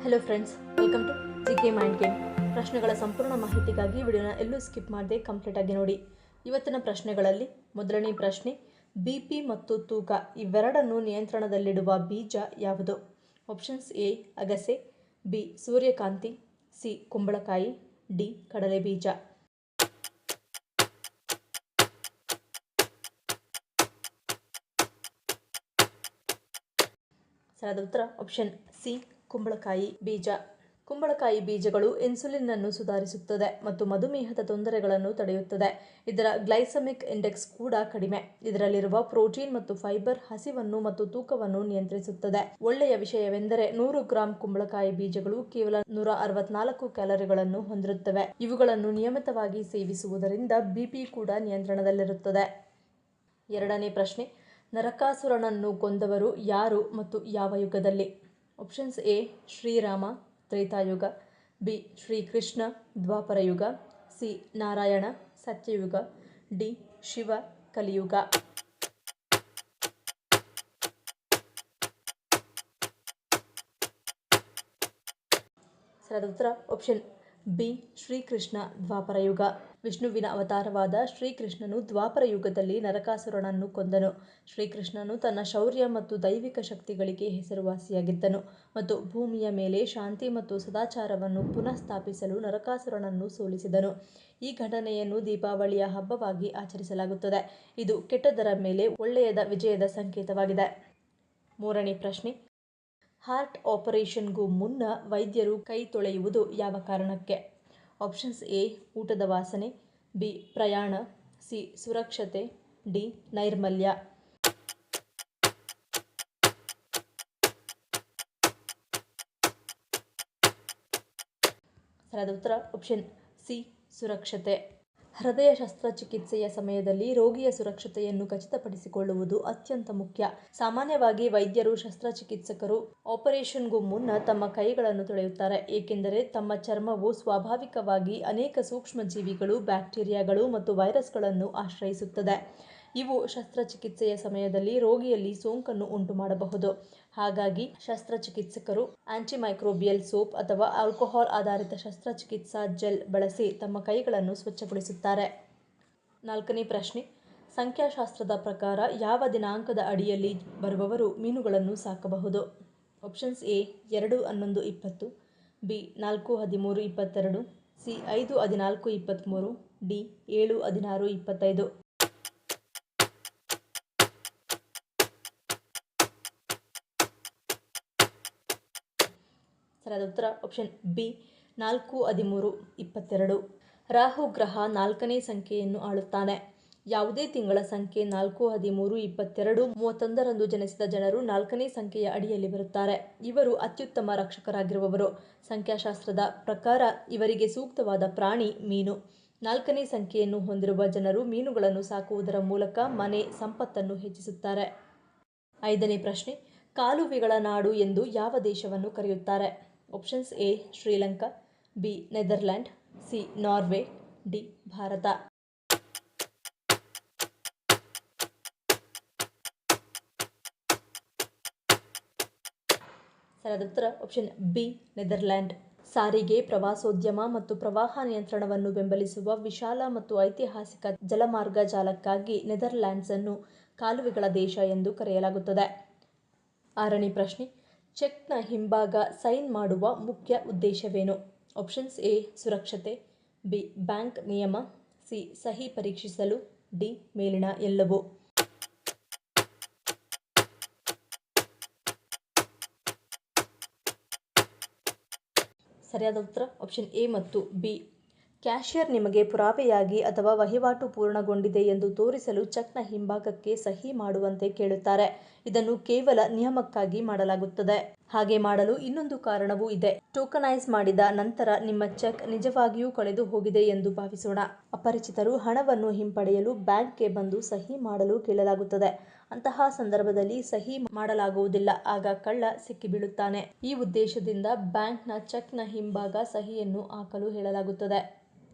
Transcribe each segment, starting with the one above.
Hello friends, welcome to GK mind game. ಪ್ರಶ್ನೆಗಳ ಸಂಪೂರ್ಣ ಮಾಹಿತಿಗಾಗಿ ವಿಡಿಯೋನ ಎಲ್ಲೂ ಸ್ಕಿಪ್ ಮಾಡದೆ ಕಂಪ್ಲೀಟಾಗಿ ನೋಡಿ. ಇವತ್ತಿನ ಪ್ರಶ್ನೆಗಳಲ್ಲಿ ಮೊದಲನೇ ಪ್ರಶ್ನೆ, BP ಮತ್ತು ತೂಕ ಇವೆರಡನ್ನು ನಿಯಂತ್ರಣದಲ್ಲಿಡುವ ಬೀಜ ಯಾವುದು? ಆಪ್ಷನ್ಸ್ ಎ ಅಗಸೆ, ಬಿ ಸೂರ್ಯಕಾಂತಿ, ಸಿ ಕುಂಬಳಕಾಯಿ, ಡಿ ಕಡಲೆ ಬೀಜ. ಸರಿಯಾದ ಉತ್ತರ ಆಪ್ಷನ್ ಸಿ ಕುಂಬಳಕಾಯಿ ಬೀಜ. ಕುಂಬಳಕಾಯಿ ಬೀಜಗಳು ಇನ್ಸುಲಿನ್ ಅನ್ನು ಸುಧಾರಿಸುತ್ತದೆ ಮತ್ತು ಮಧುಮೇಹದ ತೊಂದರೆಗಳನ್ನು ತಡೆಯುತ್ತದೆ. ಇದರ ಗ್ಲೈಸೆಮಿಕ್ ಇಂಡೆಕ್ಸ್ ಕೂಡ ಕಡಿಮೆ. ಇದರಲ್ಲಿರುವ ಪ್ರೋಟೀನ್ ಮತ್ತು ಫೈಬರ್ ಹಸಿವನ್ನು ಮತ್ತು ತೂಕವನ್ನು ನಿಯಂತ್ರಿಸುತ್ತದೆ. ಒಳ್ಳೆಯ ವಿಷಯವೆಂದರೆ 100 ಗ್ರಾಂ ಕುಂಬಳಕಾಯಿ ಬೀಜಗಳು ಕೇವಲ 164 ಕ್ಯಾಲರಿಗಳನ್ನು ಹೊಂದಿರುತ್ತವೆ. ಇವುಗಳನ್ನು ನಿಯಮಿತವಾಗಿ ಸೇವಿಸುವುದರಿಂದ BP ಕೂಡ ನಿಯಂತ್ರಣದಲ್ಲಿರುತ್ತದೆ. ಎರಡನೇ ಪ್ರಶ್ನೆ, ನರಕಾಸುರನನ್ನು ಕೊಂದವರು ಯಾರು ಮತ್ತು ಯಾವ ಯುಗದಲ್ಲಿ? Options A Shrirama Tretayuga, B Shrikrishna Dwapara Yuga, C Narayana Satyayuga, D Shiva Kaliyuga. ಸರಿಯಾದ ಉತ್ತರ ಆಪ್ಷನ್ ಬಿ ಶ್ರೀಕೃಷ್ಣ ದ್ವಾಪರ ಯುಗ. ವಿಷ್ಣುವಿನ ಅವತಾರವಾದ ಶ್ರೀಕೃಷ್ಣನು ದ್ವಾಪರ ಯುಗದಲ್ಲಿ ನರಕಾಸುರನನ್ನು ಕೊಂದನು. ಶ್ರೀಕೃಷ್ಣನು ತನ್ನ ಶೌರ್ಯ ಮತ್ತು ದೈವಿಕ ಶಕ್ತಿಗಳಿಗೆ ಹೆಸರುವಾಸಿಯಾಗಿದ್ದನು ಮತ್ತು ಭೂಮಿಯ ಮೇಲೆ ಶಾಂತಿ ಮತ್ತು ಸದಾಚಾರವನ್ನು ಪುನಃ ಸ್ಥಾಪಿಸಲು ನರಕಾಸುರನನ್ನು ಸೋಲಿಸಿದನು. ಈ ಘಟನೆಯನ್ನು ದೀಪಾವಳಿಯ ಹಬ್ಬವಾಗಿ ಆಚರಿಸಲಾಗುತ್ತದೆ. ಇದು ಕೆಟ್ಟದ್ದರ ಮೇಲೆ ಒಳ್ಳೆಯದ ವಿಜಯದ ಸಂಕೇತವಾಗಿದೆ. ಮೂರನೇ ಪ್ರಶ್ನೆ, ಹಾರ್ಟ್ ಆಪರೇಷನ್ಗೂ ಮುನ್ನ ವೈದ್ಯರು ಕೈ ತೊಳೆಯುವುದು ಯಾವ ಕಾರಣಕ್ಕೆ? ಆಪ್ಷನ್ಸ್ ಎ ಊಟದ ವಾಸನೆ, ಬಿ ಪ್ರಯಾಣ, ಸಿ ಸುರಕ್ಷತೆ, ಡಿ ನೈರ್ಮಲ್ಯ. ಸರಿಯಾದ ಉತ್ತರ ಆಪ್ಷನ್ ಸಿ ಸುರಕ್ಷತೆ. ಹೃದಯ ಶಸ್ತ್ರಚಿಕಿತ್ಸೆಯ ಸಮಯದಲ್ಲಿ ರೋಗಿಯ ಸುರಕ್ಷತೆಯನ್ನು ಖಚಿತಪಡಿಸಿಕೊಳ್ಳುವುದು ಅತ್ಯಂತ ಮುಖ್ಯ. ಸಾಮಾನ್ಯವಾಗಿ ವೈದ್ಯರು ಶಸ್ತ್ರಚಿಕಿತ್ಸಕರು ಆಪರೇಷನ್ಗೂ ಮುನ್ನ ತಮ್ಮ ಕೈಗಳನ್ನು ತೊಳೆಯುತ್ತಾರೆ, ಏಕೆಂದರೆ ತಮ್ಮ ಚರ್ಮವು ಸ್ವಾಭಾವಿಕವಾಗಿ ಅನೇಕ ಸೂಕ್ಷ್ಮಜೀವಿಗಳು, ಬ್ಯಾಕ್ಟೀರಿಯಾಗಳು ಮತ್ತು ವೈರಸ್ಗಳನ್ನು ಆಶ್ರಯಿಸುತ್ತದೆ. ಇವು ಶಸ್ತ್ರಚಿಕಿತ್ಸೆಯ ಸಮಯದಲ್ಲಿ ರೋಗಿಯಲ್ಲಿ ಸೋಂಕನ್ನು ಉಂಟುಮಾಡಬಹುದು. ಹಾಗಾಗಿ ಶಸ್ತ್ರಚಿಕಿತ್ಸಕರು ಆಂಟಿಮೈಕ್ರೋಬಿಯಲ್ ಸೋಪ್ ಅಥವಾ ಆಲ್ಕೋಹಾಲ್ ಆಧಾರಿತ ಶಸ್ತ್ರಚಿಕಿತ್ಸಾ ಜೆಲ್ ಬಳಸಿ ತಮ್ಮ ಕೈಗಳನ್ನು ಸ್ವಚ್ಛಗೊಳಿಸುತ್ತಾರೆ. ನಾಲ್ಕನೇ ಪ್ರಶ್ನೆ, ಸಂಖ್ಯಾಶಾಸ್ತ್ರದ ಪ್ರಕಾರ ಯಾವ ದಿನಾಂಕದ ಅಡಿಯಲ್ಲಿ ಬರುವವರು ಮೀನುಗಳನ್ನು ಸಾಕಬಹುದು? Options A 2-11-20, B 4-13-22, C 5-14-23, D 7-16-25. ಸರಿಯಾದ ಉತ್ತರ ಆಪ್ಷನ್ ಬಿ 4-13-22. ರಾಹು ಗ್ರಹ 4ನೇ ಸಂಖ್ಯೆಯನ್ನು ಆಳುತ್ತಾನೆ. ಯಾವುದೇ ತಿಂಗಳ ಸಂಖ್ಯೆ 4-13-22-31ರಂದು ಜನಿಸಿದ ಜನರು 4ನೇ ಸಂಖ್ಯೆಯ ಅಡಿಯಲ್ಲಿ ಬರುತ್ತಾರೆ. ಇವರು ಅತ್ಯುತ್ತಮ ರಕ್ಷಕರಾಗಿರುವವರು. ಸಂಖ್ಯಾಶಾಸ್ತ್ರದ ಪ್ರಕಾರ ಇವರಿಗೆ ಸೂಕ್ತವಾದ ಪ್ರಾಣಿ ಮೀನು. 4ನೇ ಸಂಖ್ಯೆಯನ್ನು ಹೊಂದಿರುವ ಜನರು ಮೀನುಗಳನ್ನು ಸಾಕುವುದರ ಮೂಲಕ ಮನೆ ಸಂಪತ್ತನ್ನು ಹೆಚ್ಚಿಸುತ್ತಾರೆ. ಐದನೇ ಪ್ರಶ್ನೆ, ಕಾಲುವೆಗಳ ನಾಡು ಎಂದು ಯಾವ ದೇಶವನ್ನು ಕರೆಯುತ್ತಾರೆ? Options A Sri Lanka, B Netherland, C Norway, D Bharat. ಸರಿಯಾದ ಉತ್ತರ ಆಪ್ಷನ್ ಬಿ ನೆದರ್ಲ್ಯಾಂಡ್. ಸಾರಿಗೆ, ಪ್ರವಾಸೋದ್ಯಮ ಮತ್ತು ಪ್ರವಾಹ ನಿಯಂತ್ರಣವನ್ನು ಬೆಂಬಲಿಸುವ ವಿಶಾಲ ಮತ್ತು ಐತಿಹಾಸಿಕ ಜಲಮಾರ್ಗ ಜಾಲಕ್ಕಾಗಿ ನೆದರ್ಲ್ಯಾಂಡ್ಸ್ ಅನ್ನು ಕಾಲುವೆಗಳ ದೇಶ ಎಂದು ಕರೆಯಲಾಗುತ್ತದೆ. ಆರನೇ ಪ್ರಶ್ನೆ, ಚೆಕ್ನ ಹಿಂಭಾಗ ಸೈನ್ ಮಾಡುವ ಮುಖ್ಯ ಉದ್ದೇಶವೇನು? ಆಪ್ಷನ್ಸ್ ಎ ಸುರಕ್ಷತೆ, ಬಿ ಬ್ಯಾಂಕ್ ನಿಯಮ, ಸಿ ಸಹಿ ಪರೀಕ್ಷಿಸಲು, ಡಿ ಮೇಲಿನ ಎಲ್ಲವೂ. ಸರಿಯಾದ ಉತ್ತರ ಆಪ್ಷನ್ ಎ ಮತ್ತು ಬಿ. ಕ್ಯಾಷಿಯರ್ ನಿಮಗೆ ಪುರಾವೆಯಾಗಿ ಅಥವಾ ವಹಿವಾಟು ಪೂರ್ಣಗೊಂಡಿದೆ ಎಂದು ತೋರಿಸಲು ಚೆಕ್ನ ಹಿಂಭಾಗಕ್ಕೆ ಸಹಿ ಮಾಡುವಂತೆ ಕೇಳುತ್ತಾರೆ. ಇದನ್ನು ಕೇವಲ ನಿಯಮಕ್ಕಾಗಿ ಮಾಡಲಾಗುತ್ತದೆ. ಹಾಗೆ ಮಾಡಲು ಇನ್ನೊಂದು ಕಾರಣವೂ ಇದೆ. ಟೋಕನೈಸ್ ಮಾಡಿದ ನಂತರ ನಿಮ್ಮ ಚೆಕ್ ನಿಜವಾಗಿಯೂ ಕಳೆದು ಹೋಗಿದೆ ಎಂದು ಭಾವಿಸೋಣ. ಅಪರಿಚಿತರು ಹಣವನ್ನು ಹಿಂಪಡೆಯಲು ಬ್ಯಾಂಕ್ಗೆ ಬಂದು ಸಹಿ ಮಾಡಲು ಕೇಳಲಾಗುತ್ತದೆ. ಅಂತಹ ಸಂದರ್ಭದಲ್ಲಿ ಸಹಿ ಮಾಡಲಾಗುವುದಿಲ್ಲ. ಆಗ ಕಳ್ಳ ಸಿಕ್ಕಿಬೀಳುತ್ತಾನೆ. ಈ ಉದ್ದೇಶದಿಂದ ಬ್ಯಾಂಕ್ನ ಚೆಕ್ನ ಹಿಂಭಾಗ ಸಹಿಯನ್ನು ಹಾಕಲು ಹೇಳಲಾಗುತ್ತದೆ.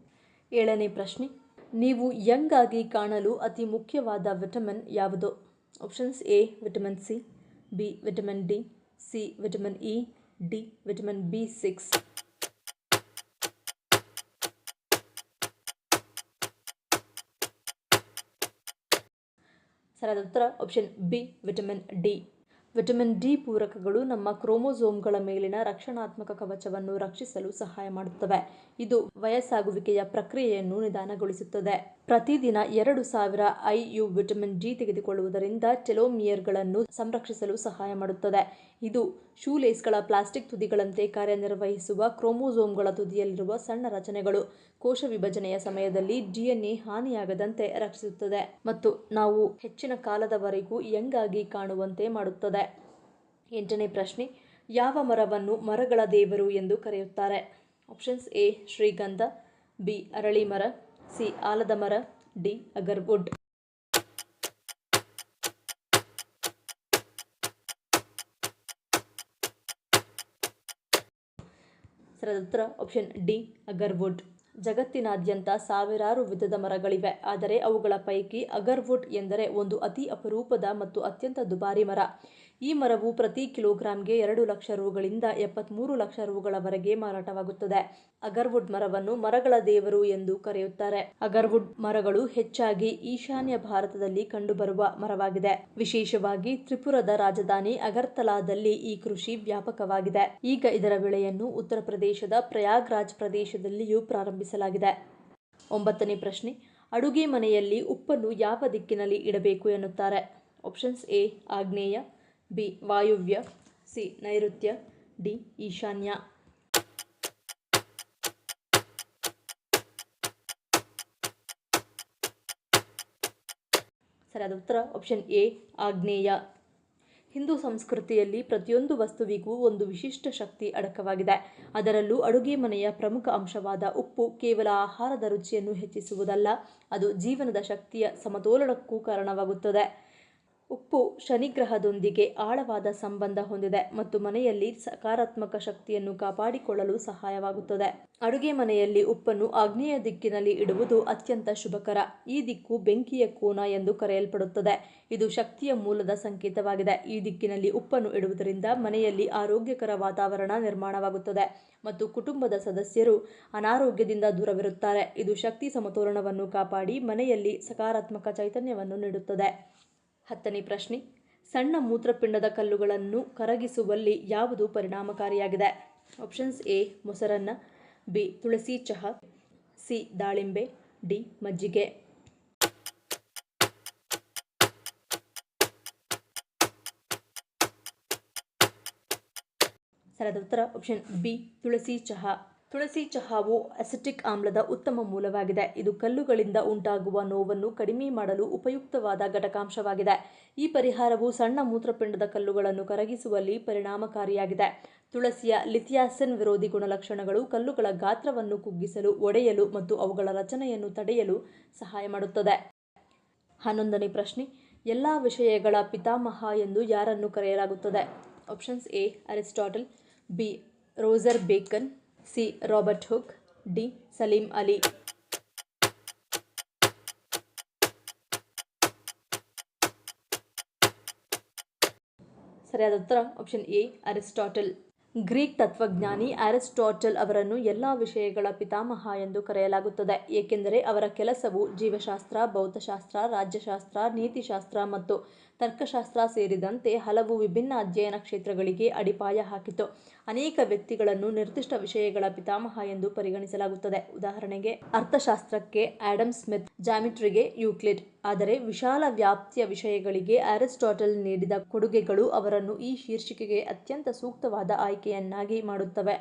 ಏಳನೇ ಪ್ರಶ್ನೆ, ನೀವು ಯಂಗ್ ಆಗಿ ಕಾಣಲು ಅತಿ ಮುಖ್ಯವಾದ ವಿಟಮಿನ್ ಯಾವುದು? Options A vitamin C, B vitamin D, C vitamin E, D vitamin B6. ಸರಿಯಾದ ಉತ್ತರ option B vitamin D. Vitamin D ಪೂರಕಗಳು ನಮ್ಮ ಕ್ರೋಮೋಸೋಮ್ಗಳ ಮೇಲಿನ ರಕ್ಷಣಾತ್ಮಕ ಕವಚವನ್ನು ರಕ್ಷಿಸಲು ಸಹಾಯ ಮಾಡುತ್ತವೆ. ಇದು ವಯಸ್ಸಾಗುವಿಕೆಯ ಪ್ರಕ್ರಿಯೆಯನ್ನು ನಿಧಾನಗೊಳಿಸುತ್ತದೆ. ಪ್ರತಿದಿನ 2000 IU ವಿಟಮಿನ್ ಡಿ ತೆಗೆದುಕೊಳ್ಳುವುದರಿಂದ ಟೆಲೋಮಿಯರ್ಗಳನ್ನು ಸಂರಕ್ಷಿಸಲು ಸಹಾಯ ಮಾಡುತ್ತದೆ. ಇದು ಶೂಲೇಸ್ಗಳ ಪ್ಲಾಸ್ಟಿಕ್ ತುದಿಗಳಂತೆ ಕಾರ್ಯನಿರ್ವಹಿಸುವ ಕ್ರೋಮೋಸೋಮ್ಗಳ ತುದಿಯಲ್ಲಿರುವ ಸಣ್ಣ ರಚನೆಗಳು ಕೋಶ ವಿಭಜನೆಯ ಸಮಯದಲ್ಲಿ DNA ಹಾನಿಯಾಗದಂತೆ ರಕ್ಷಿಸುತ್ತದೆ ಮತ್ತು ನಾವು ಹೆಚ್ಚಿನ ಕಾಲದವರೆಗೂ ಯಂಗ್ ಆಗಿ ಕಾಣುವಂತೆ ಮಾಡುತ್ತದೆ. 8ನೇ ಪ್ರಶ್ನೆ, ಯಾವ ಮರವನ್ನು ಮರಗಳ ದೇವರು ಎಂದು ಕರೆಯುತ್ತಾರೆ? ಆಪ್ಷನ್ಸ್ ಎ ಶ್ರೀಗಂಧ, ಬಿ ಅರಳಿ ಮರ, ಸಿ ಆಲದ ಮರ, ಡಿ ಅಗರ್ವುಡ್. ಸರಿಯಾದ ಉತ್ತರ ಆಪ್ಷನ್ ಡಿ ಅಗರ್ವುಡ್. ಜಗತ್ತಿನಾದ್ಯಂತ ಸಾವಿರಾರು ವಿಧದ ಮರಗಳಿವೆ, ಆದರೆ ಅವುಗಳ ಪೈಕಿ ಅಗರ್ವುಡ್ ಎಂದರೆ ಒಂದು ಅತಿ ಅಪರೂಪದ ಮತ್ತು ಅತ್ಯಂತ ದುಬಾರಿ ಮರ. ಈ ಮರವು ಪ್ರತಿ ಕಿಲೋಗ್ರಾಂಗೆ 2 ಲಕ್ಷ ರುಗಳಿಂದ 73 ಲಕ್ಷ ರುಗಳವರೆಗೆ ಮಾರಾಟವಾಗುತ್ತದೆ. ಅಗರ್ವುಡ್ ಮರವನ್ನು ಮರಗಳ ದೇವರು ಎಂದು ಕರೆಯುತ್ತಾರೆ. ಅಗರ್ವುಡ್ ಮರಗಳು ಹೆಚ್ಚಾಗಿ ಈಶಾನ್ಯ ಭಾರತದಲ್ಲಿ ಕಂಡುಬರುವ ಮರವಾಗಿದೆ. ವಿಶೇಷವಾಗಿ ತ್ರಿಪುರದ ರಾಜಧಾನಿ ಅಗರ್ತಲಾದಲ್ಲಿ ಈ ಕೃಷಿ ವ್ಯಾಪಕವಾಗಿದೆ. ಈಗ ಇದರ ಬೆಳೆಯನ್ನು ಉತ್ತರ ಪ್ರದೇಶದ ಪ್ರಯಾಗ್ರಾಜ್ ಪ್ರದೇಶದಲ್ಲಿಯೂ ಪ್ರಾರಂಭಿಸಲಾಗಿದೆ. 9ನೇ ಪ್ರಶ್ನೆ, ಅಡುಗೆ ಮನೆಯಲ್ಲಿ ಉಪ್ಪನ್ನು ಯಾವ ದಿಕ್ಕಿನಲ್ಲಿ ಇಡಬೇಕು ಎನ್ನುತ್ತಾರೆ? ಆಪ್ಷನ್ಸ್ ಎ ಆಗ್ನೇಯ, ಬಿ ವಾಯುವ್ಯ, ಸಿ ನೈಋತ್ಯ, ಡಿ ಈಶಾನ್ಯ. ಸರಿಯಾದ ಉತ್ತರ ಆಪ್ಷನ್ ಎ ಆಗ್ನೇಯ. ಹಿಂದೂ ಸಂಸ್ಕೃತಿಯಲ್ಲಿ ಪ್ರತಿಯೊಂದು ವಸ್ತುವಿಗೂ ಒಂದು ವಿಶಿಷ್ಟ ಶಕ್ತಿ ಅಡಕವಾಗಿದೆ. ಅದರಲ್ಲೂ ಅಡುಗೆ ಮನೆಯ ಪ್ರಮುಖ ಅಂಶವಾದ ಉಪ್ಪು ಕೇವಲ ಆಹಾರದ ರುಚಿಯನ್ನು ಹೆಚ್ಚಿಸುವುದಲ್ಲ, ಅದು ಜೀವನದ ಶಕ್ತಿಯ ಸಮತೋಲನಕ್ಕೂ ಕಾರಣವಾಗುತ್ತದೆ. ಉಪ್ಪು ಶನಿಗ್ರಹದೊಂದಿಗೆ ಆಳವಾದ ಸಂಬಂಧ ಹೊಂದಿದೆ ಮತ್ತು ಮನೆಯಲ್ಲಿ ಸಕಾರಾತ್ಮಕ ಶಕ್ತಿಯನ್ನು ಕಾಪಾಡಿಕೊಳ್ಳಲು ಸಹಾಯವಾಗುತ್ತದೆ. ಅಡುಗೆ ಮನೆಯಲ್ಲಿ ಉಪ್ಪನ್ನು ಆಗ್ನೇಯ ದಿಕ್ಕಿನಲ್ಲಿ ಇಡುವುದು ಅತ್ಯಂತ ಶುಭಕರ. ಈ ದಿಕ್ಕು ಬೆಂಕಿಯ ಕೋನ ಎಂದು ಕರೆಯಲ್ಪಡುತ್ತದೆ. ಇದು ಶಕ್ತಿಯ ಮೂಲದ ಸಂಕೇತವಾಗಿದೆ. ಈ ದಿಕ್ಕಿನಲ್ಲಿ ಉಪ್ಪನ್ನು ಇಡುವುದರಿಂದ ಮನೆಯಲ್ಲಿ ಆರೋಗ್ಯಕರ ವಾತಾವರಣ ನಿರ್ಮಾಣವಾಗುತ್ತದೆ ಮತ್ತು ಕುಟುಂಬದ ಸದಸ್ಯರು ಅನಾರೋಗ್ಯದಿಂದ ದೂರವಿರುತ್ತಾರೆ. ಇದು ಶಕ್ತಿ ಸಮತೋಲನವನ್ನು ಕಾಪಾಡಿ ಮನೆಯಲ್ಲಿ ಸಕಾರಾತ್ಮಕ ಚೈತನ್ಯವನ್ನು ನೀಡುತ್ತದೆ. 10ನೇ ಪ್ರಶ್ನೆ, ಸಣ್ಣ ಮೂತ್ರಪಿಂಡದ ಕಲ್ಲುಗಳನ್ನು ಕರಗಿಸುವಲ್ಲಿ ಯಾವುದು ಪರಿಣಾಮಕಾರಿಯಾಗಿದೆ? ಆಪ್ಷನ್ಸ್ ಎ ಮೊಸರನ್ನ, ಬಿ ತುಳಸಿ ಚಹಾ, ಸಿ ದಾಳಿಂಬೆ, ಡಿ ಮಜ್ಜಿಗೆ. ಸರಿಯಾದ ಉತ್ತರ ಆಪ್ಷನ್ ಬಿ ತುಳಸಿ ಚಹಾ. ತುಳಸಿ ಚಹಾವು ಅಸಿಟಿಕ್ ಆಮ್ಲದ ಉತ್ತಮ ಮೂಲವಾಗಿದೆ. ಇದು ಕಲ್ಲುಗಳಿಂದ ಉಂಟಾಗುವ ನೋವನ್ನು ಕಡಿಮೆ ಮಾಡಲು ಉಪಯುಕ್ತವಾದ ಘಟಕಾಂಶವಾಗಿದೆ. ಈ ಪರಿಹಾರವು ಸಣ್ಣ ಮೂತ್ರಪಿಂಡದ ಕಲ್ಲುಗಳನ್ನು ಕರಗಿಸುವಲ್ಲಿ ಪರಿಣಾಮಕಾರಿಯಾಗಿದೆ. ತುಳಸಿಯ ಲಿಥಿಯಾಸಿನ್ ವಿರೋಧಿ ಗುಣಲಕ್ಷಣಗಳು ಕಲ್ಲುಗಳ ಗಾತ್ರವನ್ನು ಕುಗ್ಗಿಸಲು, ಒಡೆಯಲು ಮತ್ತು ಅವುಗಳ ರಚನೆಯನ್ನು ತಡೆಯಲು ಸಹಾಯ ಮಾಡುತ್ತದೆ. 11ನೇ ಪ್ರಶ್ನೆ, ಎಲ್ಲ ವಿಷಯಗಳ ಪಿತಾಮಹ ಎಂದು ಯಾರನ್ನು ಕರೆಯಲಾಗುತ್ತದೆ? Options A Aristotle, B Roger Bacon, C Robert Hooke, D Salim Ali. ಸರಿಯಾದ ಉತ್ತರ ಆಪ್ಷನ್ ಎ ಅರಿಸ್ಟಾಟಲ್. ಗ್ರೀಕ್ ತತ್ವಜ್ಞಾನಿ ಅರಿಸ್ಟಾಟಲ್ ಅವರನ್ನು ಎಲ್ಲ ವಿಷಯಗಳ ಪಿತಾಮಹ ಎಂದು ಕರೆಯಲಾಗುತ್ತದೆ, ಏಕೆಂದರೆ ಅವರ ಕೆಲಸವು ಜೀವಶಾಸ್ತ್ರ, ಭೌತಶಾಸ್ತ್ರ, ರಾಜ್ಯಶಾಸ್ತ್ರ, ನೀತಿಶಾಸ್ತ್ರ ಮತ್ತು ತರ್ಕಶಾಸ್ತ್ರ ಸೇರಿದಂತೆ ಹಲವು ವಿಭಿನ್ನ ಅಧ್ಯಯನ ಕ್ಷೇತ್ರಗಳಿಗೆ ಅಡಿಪಾಯ ಹಾಕಿತು. ಅನೇಕ ವ್ಯಕ್ತಿಗಳನ್ನು ನಿರ್ದಿಷ್ಟ ವಿಷಯಗಳ ಪಿತಾಮಹ ಎಂದು ಪರಿಗಣಿಸಲಾಗುತ್ತದೆ. ಉದಾಹರಣೆಗೆ, ಅರ್ಥಶಾಸ್ತ್ರಕ್ಕೆ ಆಡಮ್ ಸ್ಮಿತ್, ಜಾಮಿಟ್ರಿಗೆ ಯೂಕ್ಲಿಡ್. ಆದರೆ ವಿಶಾಲ ವ್ಯಾಪ್ತಿಯ ವಿಷಯಗಳಿಗೆ ಅರಿಸ್ಟಾಟಲ್ ನೀಡಿದ ಕೊಡುಗೆಗಳು ಅವರನ್ನು ಈ ಶೀರ್ಷಿಕೆಗೆ ಅತ್ಯಂತ ಸೂಕ್ತವಾದ ಆಯ್ಕೆಯನ್ನಾಗಿ ಮಾಡುತ್ತವೆ.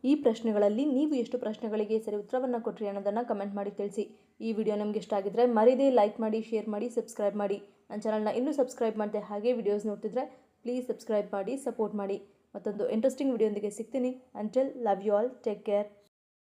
ಈ ಪ್ರಶ್ನೆಗಳಲ್ಲಿ ನೀವು ಎಷ್ಟು ಪ್ರಶ್ನೆಗಳಿಗೆ ಸರಿ ಉತ್ತರವನ್ನು ಕೊಟ್ಟರಿ ಅನ್ನೋದನ್ನು ಕಮೆಂಟ್ ಮಾಡಿ ತಿಳಿಸಿ. ಈ ವಿಡಿಯೋ ನಿಮಗೆ ಇಷ್ಟ ಆಗಿದ್ರೆ ಮರಿದೇ ಲೈಕ್ ಮಾಡಿ, ಶೇರ್ ಮಾಡಿ, ಸಬ್ಸ್ಕ್ರೈಬ್ ಮಾಡಿ. ನನ್ನ ಚಾನಲ್ನ ಇನ್ನೂ ಸಬ್ಸ್ಕ್ರೈಬ್ ಮಾಡಿದೆ ಹಾಗೆ ವಿಡಿಯೋಸ್ ನೋಡ್ತಿದ್ರೆ ಪ್ಲೀಸ್ ಸಬ್ಸ್ಕ್ರೈಬ್ ಮಾಡಿ, ಸಪೋರ್ಟ್ ಮಾಡಿ. ಮತ್ತೊಂದು ಇಂಟ್ರೆಸ್ಟಿಂಗ್ ವಿಡಿಯೋದೊಂದಿಗೆ ಸಿಗ್ತೀನಿ. Until love you all, take care.